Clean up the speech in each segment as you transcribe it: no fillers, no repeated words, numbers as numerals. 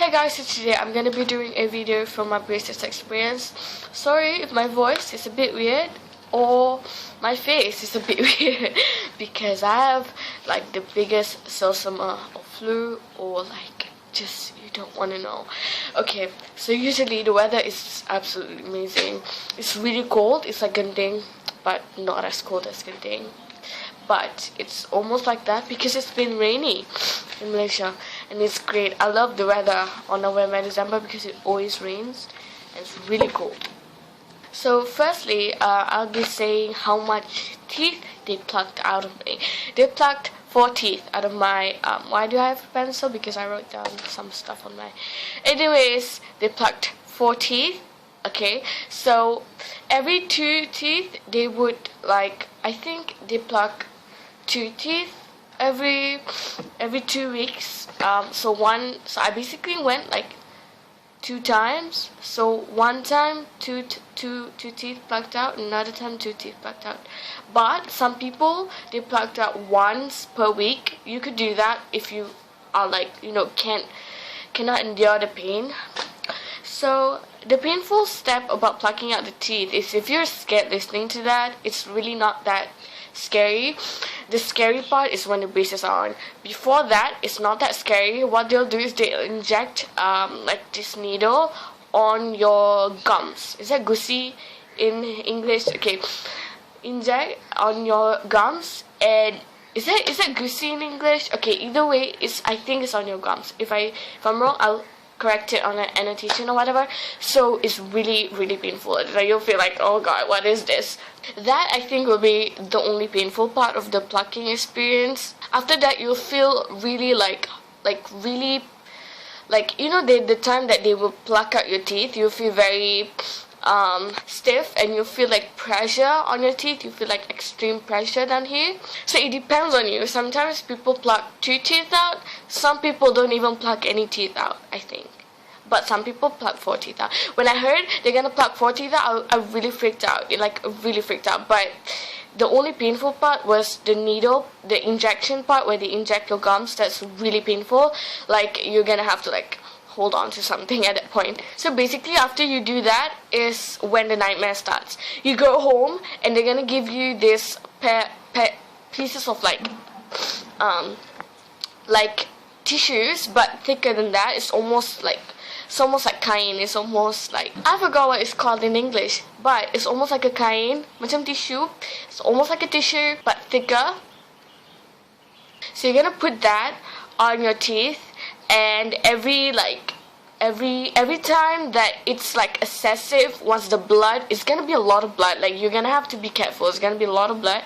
Hi guys, so today I'm gonna be doing a video from my braces experience. Sorry if my voice is a bit weird or my face is a bit weird because I have like the biggest sore summer or flu or like just you don't want to know. Okay, so usually the weather is absolutely amazing. It's really cold, it's like Genting, but not as cold as Genting. But it's almost like that because it's been rainy in Malaysia and it's great. I love the weather on November and December because it always rains and it's really cold. So firstly, I'll be saying how much teeth they plucked out of me. They plucked 4 teeth out of my, why do I have a pencil? Because I wrote down some stuff on my, anyways, they plucked 4 teeth. Okay, so every 2 teeth they would like, I think they pluck 2 teeth every 2 weeks. So I basically went like 2 times. So one time two teeth plucked out, another time 2 teeth plucked out. But some people they plucked out once per week. You could do that if you are like, you know, cannot endure the pain. So the painful step about plucking out the teeth is if you're scared listening to that, it's really not that scary. The scary part is when the braces are on. Before that, it's not that scary. What they'll do is they'll inject like this needle on your gums. Is that gusi in English? Okay, inject on your gums. And is that gusi in English? Okay, either way, I think it's on your gums. If I'm wrong, I'll correct it on an annotation or whatever. So it's really painful. Like you'll feel like, oh god, what is this? That I think will be the only painful part of the plucking experience. After that, you'll feel really like really like, you know, the time that they will pluck out your teeth, you'll feel very stiff and you feel like pressure on your teeth. You feel like extreme pressure down here. So it depends on you. Sometimes people pluck 2 teeth out. Some people don't even pluck any teeth out, I think. But some people pluck 4 teeth out. When I heard they're gonna pluck 4 teeth out, I really freaked out. Really freaked out. But the only painful part was the needle, the injection part where they inject your gums. That's really painful. Like you're gonna have to like hold on to something at that point. So basically after you do that is when the nightmare starts. You go home and they're gonna give you this pieces of like tissues, but thicker than that. It's almost like kain. It's almost like, I forgot what it's called in English, but it's almost like a kain, macam tissue. It's almost like a tissue but thicker. So you're gonna put that on your teeth, and every time that it's like excessive, once the blood, it's gonna be a lot of blood. Like you're gonna have to be careful. It's gonna be a lot of blood,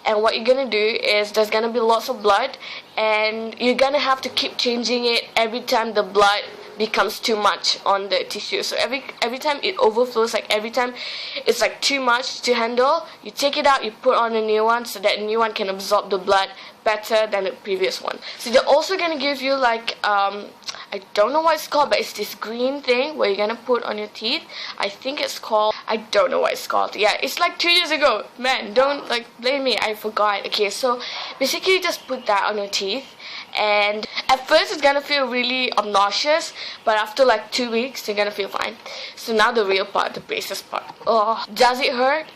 and what you're gonna do is there's gonna be lots of blood, and you're gonna have to keep changing it every time the blood becomes too much on the tissue. So every time it overflows, like every time it's like too much to handle, you take it out, you put on a new one so that new one can absorb the blood better than the previous one. So they're also gonna give you like I don't know what it's called, but it's this green thing where you're gonna put on your teeth. I think it's called, I don't know what it's called. Yeah, it's like 2 years ago. Man, don't like blame me, I forgot. Okay, so basically you just put that on your teeth, and at first it's gonna feel really obnoxious, but after like 2 weeks you're gonna feel fine. So now the real part, the braces part. Oh, does it hurt?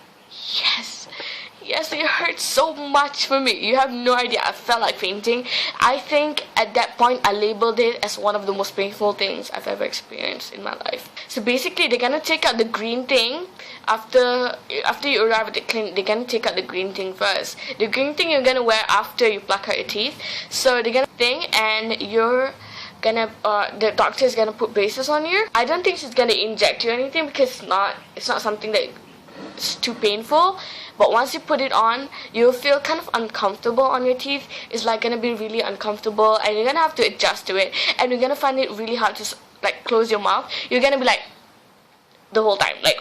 Yes, it hurt so much for me. You have no idea. I felt like fainting. I think at that point I labeled it as one of the most painful things I've ever experienced in my life. So basically they're gonna take out the green thing after you arrive at the clinic. They're gonna take out the green thing first. The green thing you're gonna wear after you pluck out your teeth. So they're gonna and you're gonna the doctor is gonna put braces on you. I don't think she's gonna inject you or anything because it's not something that it's too painful. But once you put it on, you'll feel kind of uncomfortable on your teeth. It's like gonna be really uncomfortable, and you're gonna have to adjust to it, and you're gonna find it really hard to like close your mouth. You're gonna be like the whole time like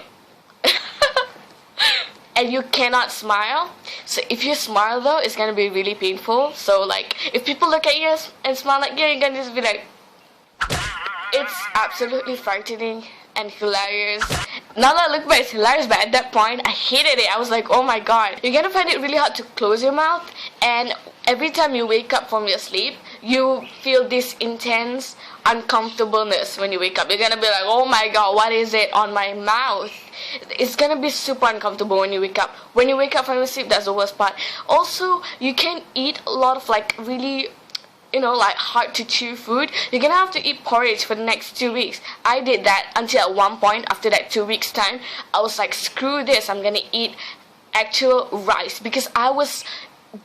and you cannot smile. So if you smile though, it's gonna be really painful. So like if people look at you and smile like, yeah, you're gonna just be like, it's absolutely frightening and hilarious. Now that I look back, it's hilarious, but at that point I hated it. I was like, oh my god. You're gonna find it really hard to close your mouth, and every time you wake up from your sleep, you feel this intense uncomfortableness when you wake up. You're gonna be like, oh my god, what is it on my mouth? It's gonna be super uncomfortable when you wake up. When you wake up from your sleep, that's the worst part. Also, you can eat a lot of like really, you know, like hard to chew food. You're gonna have to eat porridge for the next 2 weeks. I did that until at one point, after that 2 weeks time, I was like, screw this, I'm gonna eat actual rice, because I was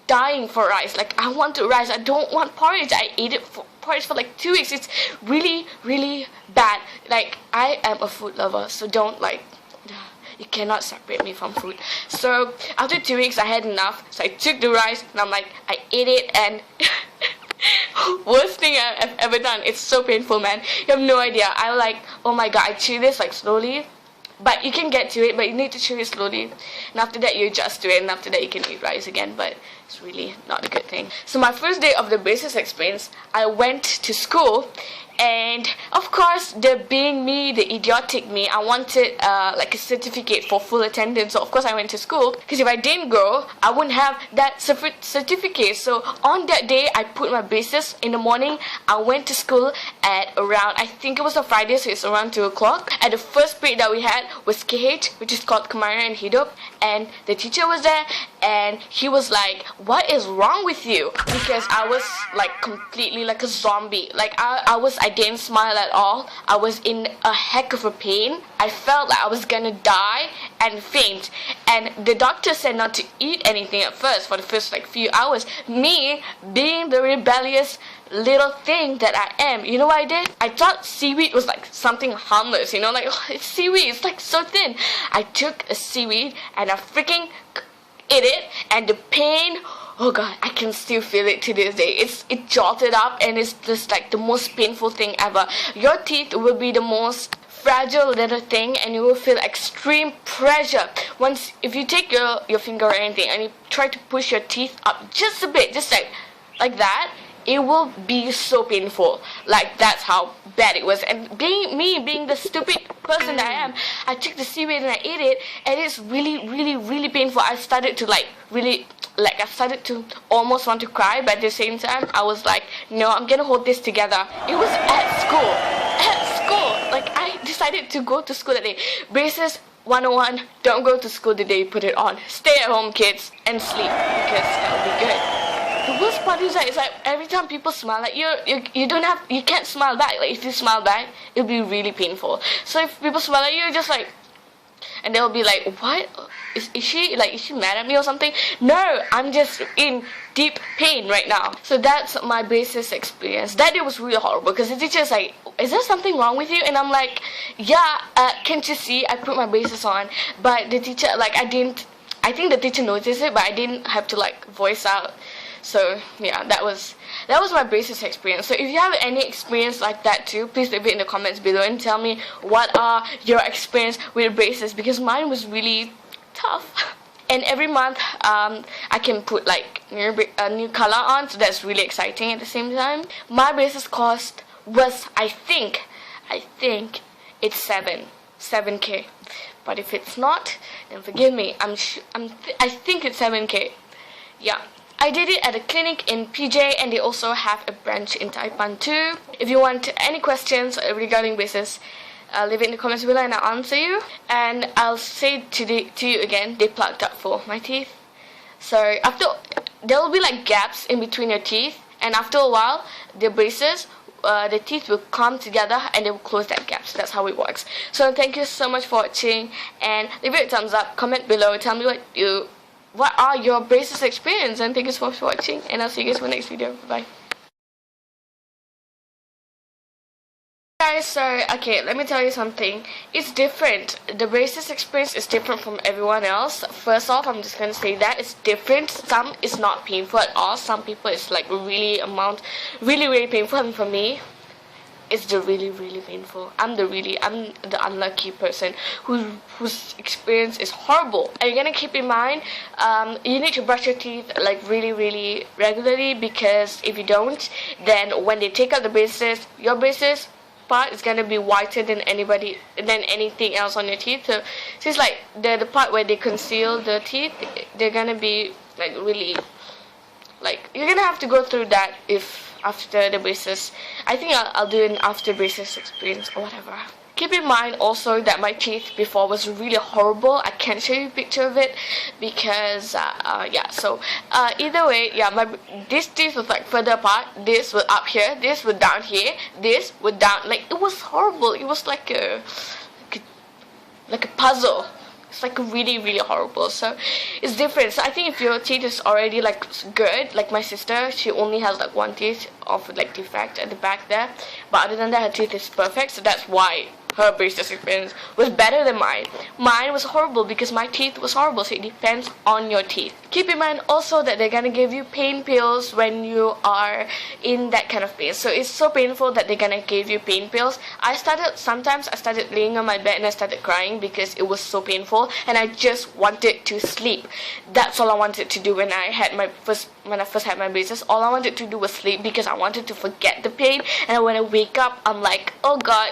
dying for rice. Like, I want rice, I don't want porridge. I ate porridge for like 2 weeks. It's really, really bad. Like, I am a food lover, so don't like, you cannot separate me from food. So after 2 weeks I had enough, so I took the rice and I'm like, I ate it, and worst thing I've ever done. It's so painful, man. You have no idea. I like, oh my god, I chew this like slowly, but you can get to it, but you need to chew it slowly, and after that you adjust to it, and after that you can eat rice again. But it's really not a good thing. So my first day of the braces experience, I went to school, and of course, being me, the idiotic me, I wanted like a certificate for full attendance. So of course I went to school, because if I didn't go, I wouldn't have that certificate. So on that day, I put my braces in the morning. I went to school at around, I think it was a Friday, so it's around 2 o'clock. And the first period that we had was KH, which is called Kemarin and Hidup, and the teacher was there, and he was like, what is wrong with you? Because I was like completely like a zombie. Like, I didn't smile at all. I was in a heck of a pain. I felt like I was gonna die and faint. And the doctor said not to eat anything at first, for the first like few hours. Me, being the rebellious little thing that I am, you know what I did? I thought seaweed was like something harmless, you know, like, oh, it's seaweed, it's like so thin. I took a seaweed and I freaking ate it, and the pain, oh god, I can still feel it to this day. It jolted up, and it's just like the most painful thing ever. Your teeth will be the most fragile little thing, and you will feel extreme pressure. Once, if you take your finger or anything and you try to push your teeth up just a bit, just like that, it will be so painful. Like, that's how bad it was. And being the stupid person that I am, I took the seaweed and I ate it, and it's really, really, really painful. I started to I started to almost want to cry, but at the same time, I was like, no, I'm gonna hold this together. It was at school. Like, I decided to go to school that day. Braces 101, don't go to school the day you put it on. Stay at home, kids, and sleep, because that'll be good. The worst part is that it's like every time people smile at you, you can't smile back. Like, if you smile back, it'll be really painful. So if people smile at you, just like, and they'll be like, what? Is she mad at me or something? No, I'm just in deep pain right now. So that's my braces experience. That day was really horrible, because the teacher's like, is there something wrong with you? And I'm like, yeah, can't you see? I put my braces on. But the teacher, like, I think the teacher noticed it, but I didn't have to like voice out. So yeah, that was my braces experience. So if you have any experience like that too, please leave it in the comments below and tell me what are your experience with braces, because mine was really tough. And every month I can put like a new color on, so that's really exciting at the same time. My braces cost was, I think it's 7K. But if it's not, then forgive me. I think it's 7K. Yeah. I did it at a clinic in PJ, and they also have a branch in Taipan too. If you want any questions regarding braces, leave it in the comments below and I'll answer you. And I'll say to you again, they plugged up for my teeth. So there will be like gaps in between your teeth, and after a while, the braces, the teeth will come together and they will close that gap. So that's how it works. So thank you so much for watching, and leave it a thumbs up, comment below, tell me what are your braces experience, and thank you so much for watching, and I'll see you guys in the next video. Bye. Guys, so okay, let me tell you something. It's different. The braces experience is different from everyone else. First off, I'm just gonna say that it's different. Some is not painful at all. Some people it's like really painful. And for me, it's the really painful. I'm the unlucky person whose experience is horrible. And you're gonna keep in mind, you need to brush your teeth like really regularly, because if you don't, then when they take out the braces, your braces part is gonna be whiter than anything else on your teeth. So it's like the part where they conceal the teeth, they're gonna be like really, like, you're gonna have to go through that if after the braces. I think I'll do an after braces experience or whatever. Keep in mind also that my teeth before was really horrible. I can't show you a picture of it because yeah, so either way, yeah, this teeth was like further apart, this was up here, this was down here, this was down, like it was horrible. It was like a puzzle. It's like really, really horrible. So it's different. So I think if your teeth is already like good, like my sister, she only has like one teeth of like defect at the back there, but other than that her teeth is perfect. So that's why her braces experience was better than mine. Mine was horrible because my teeth was horrible. So it depends on your teeth. Keep in mind also that they're gonna give you pain pills when you are in that kind of pain. So it's so painful that they're gonna give you pain pills. Sometimes I started laying on my bed and I started crying because it was so painful and I just wanted to sleep. That's all I wanted to do when I first had my braces. All I wanted to do was sleep because I wanted to forget the pain. And when I wake up, I'm like, oh god,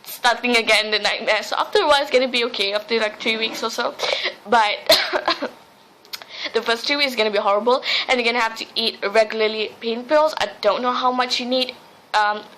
starting again the nightmare. So after a while it's gonna be okay, after like 3 weeks or so, but the first 2 weeks is gonna be horrible, and you're gonna have to eat regularly pain pills. I don't know how much you need.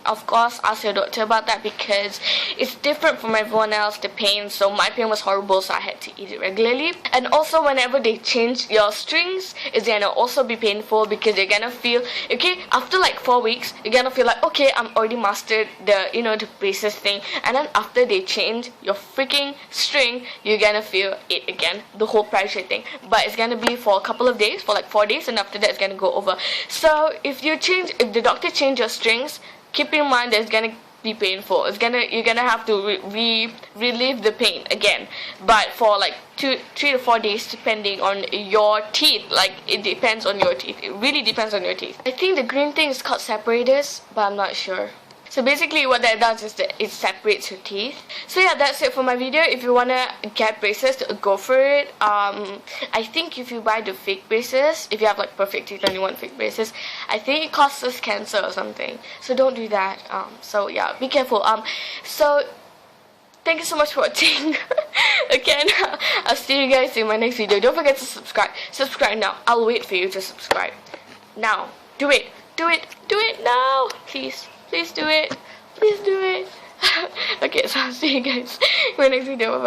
Of course, ask your doctor about that because it's different from everyone else, the pain. So my pain was horrible, so I had to eat it regularly. And also whenever they change your strings, it's gonna also be painful because you're gonna feel, okay, after like 4 weeks, you're gonna feel like, okay, I'm already mastered the, the braces thing. And then after they change your freaking string, you're gonna feel it again, the whole pressure thing. But it's gonna be for a couple of days, for like 4 days, and after that it's gonna go over. So if the doctor change your strings, keep in mind that it's gonna be painful. You're gonna have to relieve the pain again, but for like 3 to 4 days, depending on your teeth. Like it depends on your teeth. It really depends on your teeth. I think the green thing is called separators, but I'm not sure. So basically what that does is that it separates your teeth. So yeah, that's it for my video. If you wanna get braces, go for it. I think if you buy the fake braces, if you have like perfect teeth and you want fake braces, I think it causes cancer or something. So don't do that. So yeah, be careful. So thank you so much for watching. Again, I'll see you guys in my next video. Don't forget to subscribe. Subscribe now. I'll wait for you to subscribe. Now. Do it. Do it. Do it now. Please. Please do it. Please do it. Okay, so I'll see you guys in my next video. Bye bye.